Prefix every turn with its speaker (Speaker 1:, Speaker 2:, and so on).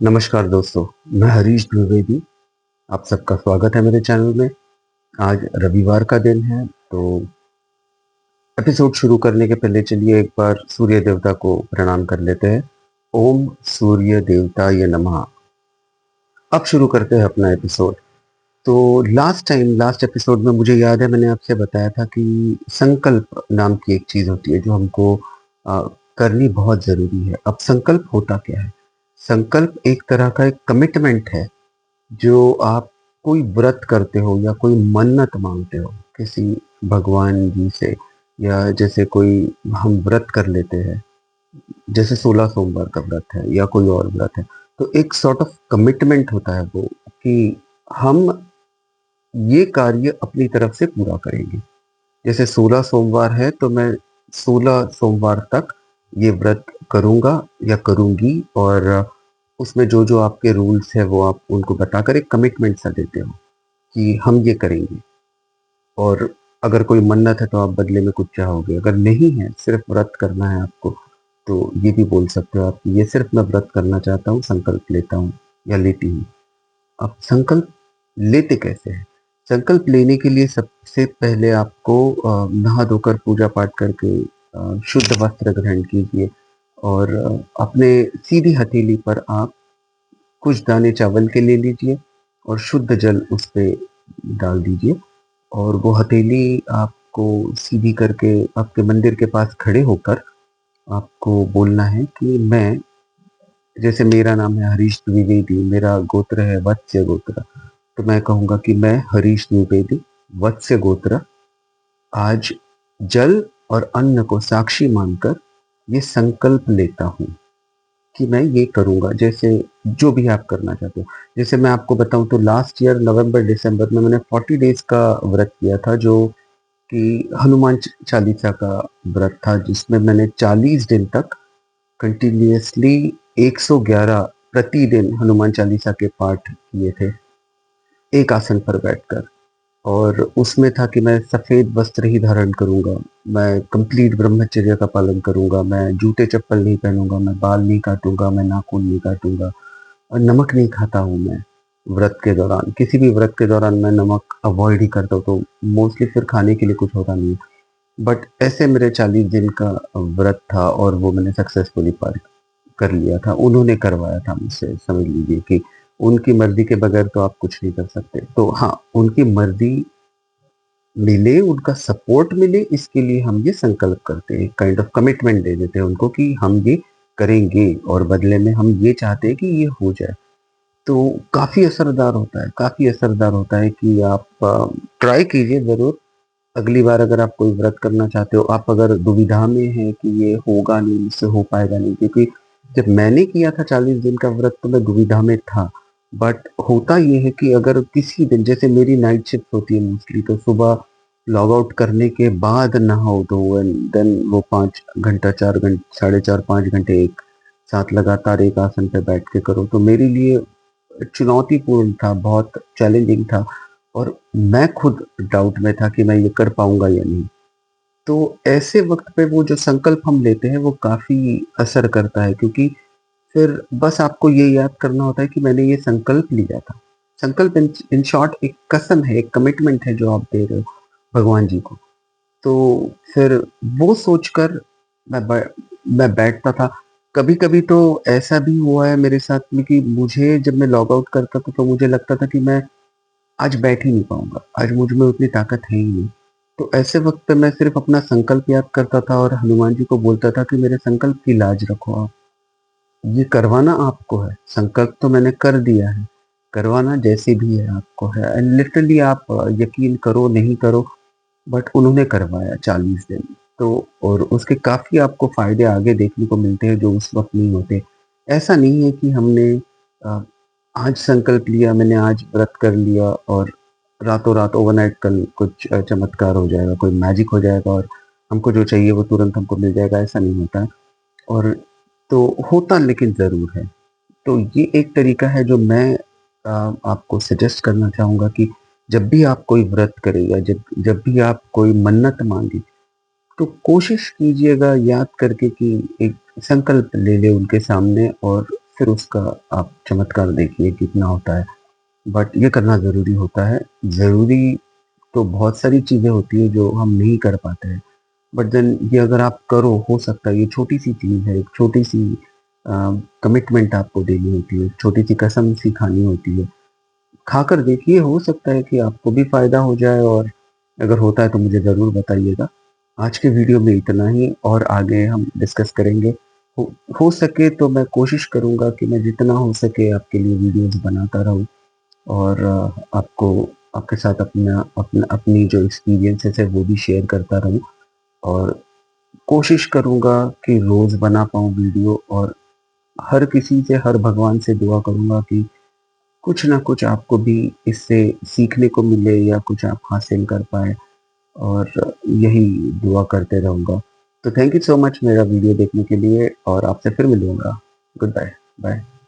Speaker 1: नमस्कार दोस्तों, मैं हरीश द्विवेदी। आप सबका स्वागत है मेरे चैनल में। आज रविवार का दिन है, तो एपिसोड शुरू करने के पहले चलिए एक बार सूर्य देवता को प्रणाम कर लेते हैं। ओम सूर्य देवताय नमः। अब शुरू करते हैं अपना एपिसोड। तो लास्ट एपिसोड में मुझे याद है मैंने आपसे बताया था कि संकल्प नाम की एक चीज होती है जो हमको अ, करनी बहुत जरूरी है। अब संकल्प होता क्या है? संकल्प एक तरह का एक कमिटमेंट है जो आप कोई व्रत करते हो या कोई मन्नत मांगते हो किसी भगवान जी से, या जैसे कोई हम व्रत कर लेते हैं, जैसे 16 सोमवार का व्रत है या कोई और व्रत है। तो एक सॉर्ट ऑफ कमिटमेंट होता है वो, कि हम ये कार्य अपनी तरफ से पूरा करेंगे। जैसे 16 सोमवार है तो मैं 16 सोमवार तक ये व्रत करूंगा या करूंगी, और उसमें जो जो आपके रूल्स है वो आप उनको बताकर एक कमिटमेंट सा देते हो कि हम ये करेंगे। और अगर कोई मन्नत है तो आप बदले में कुछ चाहोगे, अगर नहीं है सिर्फ व्रत करना है आपको, तो ये भी बोल सकते हो आप कि ये सिर्फ मैं व्रत करना चाहता हूँ, संकल्प लेता हूँ या लेती हूँ। अब संकल्प लेते कैसे हैं? संकल्प लेने के लिए सबसे पहले आपको नहा धोकर पूजा पाठ करके शुद्ध वस्त्र ग्रहण कीजिए, और अपने सीधी हथेली पर आप कुछ दाने चावल के ले लीजिए और शुद्ध जल उस पे डाल दीजिए। और वो हथेली आपको सीधी करके आपके मंदिर के पास खड़े होकर आपको बोलना है कि मैं, जैसे मेरा नाम है हरीश द्विवेदी, मेरा गोत्र है वत्स्य गोत्र, तो मैं कहूँगा कि मैं हरीश द्विवेदी, वत्स्य गोत्र, आज जल और अन्न को साक्षी मानकर ये संकल्प लेता हूँ कि मैं ये करूँगा। जैसे जो भी आप करना चाहते हो। जैसे मैं आपको बताऊँ तो लास्ट ईयर नवंबर दिसंबर में मैंने 40 डेज़ का व्रत किया था, जो कि हनुमान चालीसा का व्रत था, जिसमें मैंने 40 दिन तक कंटिन्यूअसली 111 प्रतिदिन हनुमान चालीसा के पाठ किए थे, एक आसन पर बैठकर। और उसमें था कि मैं सफ़ेद वस्त्र ही धारण करूँगा, मैं कंप्लीट ब्रह्मचर्य का पालन करूँगा, मैं जूते चप्पल नहीं पहनूँगा, मैं बाल नहीं काटूँगा, मैं नाखून नहीं काटूँगा, और नमक नहीं खाता हूँ मैं व्रत के दौरान। किसी भी व्रत के दौरान मैं नमक अवॉइड ही करता हूँ, तो मोस्टली फिर खाने के लिए कुछ होता नहीं है। बट ऐसे मेरे 40 दिन का व्रत था और वो मैंने सक्सेसफुली पार कर लिया था। उन्होंने करवाया था मुझसे, समझ लीजिए कि उनकी मर्ज़ी के बगैर तो आप कुछ नहीं कर सकते। तो हाँ, उनकी मर्ज़ी मिले, उनका सपोर्ट मिले, इसके लिए हम ये संकल्प करते हैं, काइंड ऑफ कमिटमेंट दे देते हैं उनको कि हम ये करेंगे और बदले में हम ये चाहते हैं कि ये हो जाए। तो काफ़ी असरदार होता है, काफ़ी असरदार होता है कि आप ट्राई कीजिए ज़रूर। अगली बार अगर आप कोई व्रत करना चाहते हो, आप अगर दुविधा में हैं कि ये होगा नहीं, मुझसे हो पाएगा नहीं, क्योंकि जब मैंने किया था 40 दिन का व्रत तो मैं दुविधा में था। बट होता ये है कि अगर किसी दिन, जैसे मेरी नाइट शिफ्ट होती है मोस्टली, तो सुबह लॉग आउट करने के बाद नहाओ धो एंड देन वो 5 घंटा 4 घंटे, साढ़े 4 5 घंटे एक साथ लगातार एक आसन पे बैठ के करो, तो मेरे लिए चुनौतीपूर्ण था, बहुत चैलेंजिंग था। और मैं खुद डाउट में था कि मैं ये कर पाऊँगा या नहीं। तो ऐसे वक़्त पे वो जो संकल्प हम लेते हैं वो काफ़ी असर करता है, क्योंकि फिर बस आपको ये याद करना होता है कि मैंने ये संकल्प लिया था। संकल्प इन शॉर्ट एक कसम है, एक कमिटमेंट है जो आप दे रहे हो भगवान जी को। तो फिर वो सोचकर मैं ब मैं बैठता था। कभी-कभी तो ऐसा भी हुआ है मेरे साथ में कि मुझे, जब मैं लॉग आउट करता था तो मुझे लगता था कि मैं आज बैठ ही नहीं पाऊँगा, आज मुझ में उतनी ताकत है ही नहीं। तो ऐसे वक़्त पे मैं सिर्फ़ अपना संकल्प याद करता था और हनुमान जी को बोलता था कि मेरे संकल्प की लाज रखो आप। ये करवाना आपको है, संकल्प तो मैंने कर दिया है, करवाना जैसे भी है आपको है। एंड लिटरली आप यकीन करो नहीं करो, बट उन्होंने करवाया 40 दिन। तो और उसके काफ़ी आपको फ़ायदे आगे देखने को मिलते हैं जो उस वक़्त नहीं होते। ऐसा नहीं है कि हमने अ, आज संकल्प लिया, मैंने आज व्रत कर लिया और रातों-रात ओवरनाइट कल कुछ चमत्कार हो जाएगा, कोई मैजिक हो जाएगा और हमको जो चाहिए वो तुरंत हमको मिल जाएगा, ऐसा नहीं होता है। और तो होता लेकिन ज़रूर है। तो ये एक तरीका है जो मैं आपको सजेस्ट करना चाहूँगा कि जब भी आप कोई व्रत करें या जब जब भी आप कोई मन्नत मांगे, तो कोशिश कीजिएगा याद करके कि एक संकल्प ले ले उनके सामने, और फिर उसका आप चमत्कार देखिए कितना होता है। बट ये करना ज़रूरी होता है। ज़रूरी तो बहुत सारी चीज़ें होती हैं जो हम नहीं कर पाते हैं। बट देन ये अगर आप करो, हो सकता है ये छोटी-सी चीज़ है, एक छोटी-सी अ, कमिटमेंट आपको देनी होती है, छोटी-सी कसम सी खानी होती है। खाकर देखिए, हो सकता है कि आपको भी फ़ायदा हो जाए और अगर होता है तो मुझे ज़रूर बताइएगा। आज के वीडियो में इतना ही और आगे हम डिस्कस करेंगे। हो हो सके तो मैं कोशिश करूँगा कि मैं जितना हो सके आपके लिए वीडियोज़ बनाता रहूँ और आपको आपके साथ अपनी जो एक्सपीरियंसेस है वो भी शेयर करता रहूँ और कोशिश करूँगा कि रोज़ बना पाऊँ वीडियो और हर किसी से, हर भगवान से दुआ करूँगा कि कुछ ना कुछ आपको भी इससे सीखने को मिले या कुछ आप हासिल कर पाएँ और यही दुआ करते रहूँगा। तो थैंक यू सो मच मेरा वीडियो देखने के लिए और आपसे फिर मिलूँगा। Good bye. बाय।